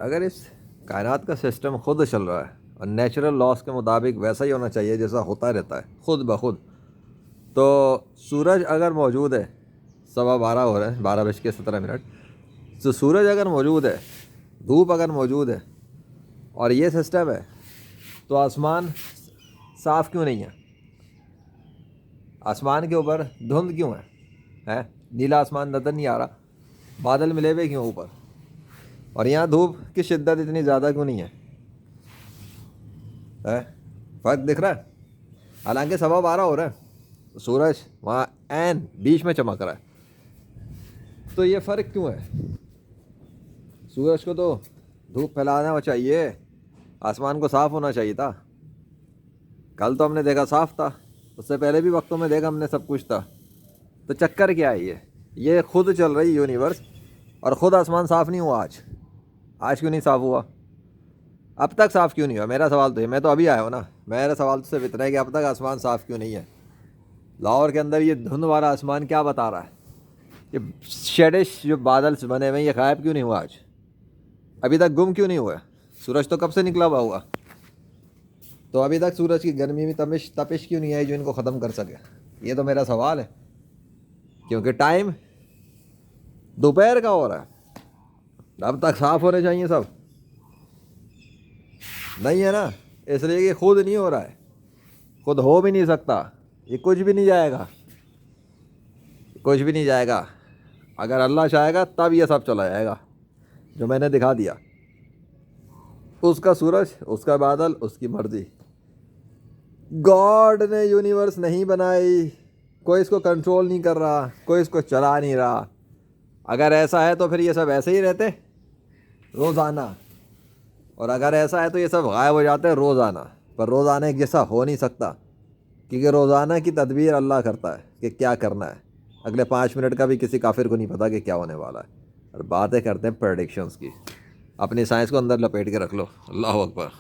अगर इस कायनात का सिस्टम खुद चल रहा है और नेचुरल लॉस के मुताबिक वैसा ही होना चाहिए जैसा होता रहता है खुद ब खुद, तो सूरज अगर मौजूद है, 12:15 हो रहे हैं, 12:17, तो सूरज अगर मौजूद है, धूप अगर मौजूद है और ये सिस्टम है, तो आसमान साफ़ क्यों नहीं है? आसमान के ऊपर धुंध क्यों है? नीला आसमान नज़र नहीं आ रहा, बादल मिले हुए क्यों ऊपर? और यहाँ धूप की शिद्दत इतनी ज़्यादा क्यों नहीं है? फ़र्क दिख रहा है? हालांकि 12:15 हो रहा है, सूरज वहाँ एन बीच में चमक रहा है, तो ये फ़र्क क्यों है? सूरज को तो धूप फैलाना चाहिए, आसमान को साफ़ होना चाहिए था। कल तो हमने देखा साफ़ था, उससे पहले भी वक्तों में देखा हमने सब कुछ था। तो चक्कर क्या है? ये खुद चल रही यूनिवर्स और ख़ुद आसमान साफ़ नहीं हुआ। आज क्यों नहीं साफ़ हुआ? अब तक साफ़ क्यों नहीं हुआ? मेरा सवाल तो है, मैं तो अभी आया हूँ ना, मेरा सवाल तो सिर्फ इतना है कि अब तक आसमान साफ़ क्यों नहीं है? लाहौर के अंदर ये धुंध वाला आसमान क्या बता रहा है? ये शेडिश जो बादल बने हुए ये गायब क्यों नहीं हुआ? आज अभी तक गुम क्यों नहीं हुआ? सूरज तो कब से निकला हुआ, तो अभी तक सूरज की गर्मी में तपिश क्यों नहीं आई जो इनको ख़त्म कर सके? ये तो मेरा सवाल है, क्योंकि टाइम दोपहर का हो रहा है, अब तक साफ़ होने चाहिए सब, नहीं है ना? इसलिए कि खुद नहीं हो रहा है, खुद हो भी नहीं सकता, ये कुछ भी नहीं जाएगा, कुछ भी नहीं जाएगा। अगर अल्लाह चाहेगा तब ये सब चला जाएगा, जो मैंने दिखा दिया। उसका सूरज, उसका बादल, उसकी मर्ज़ी। गॉड ने यूनिवर्स नहीं बनाई, कोई इसको कंट्रोल नहीं कर रहा, कोई इसको चला नहीं रहा। अगर ऐसा है तो फिर ये सब ऐसे ही रहते रोज़ाना, और अगर ऐसा है तो ये सब गायब हो जाते हैं रोज़ाना। पर रोज़ाना एक जैसा हो नहीं सकता, क्योंकि रोज़ाना की तदबीर अल्लाह करता है कि क्या करना है। अगले 5 मिनट का भी किसी काफिर को नहीं पता कि क्या होने वाला है, और बातें करते हैं प्रेडिक्शंस की। अपनी साइंस को अंदर लपेट के रख लो। अल्लाह अकबर।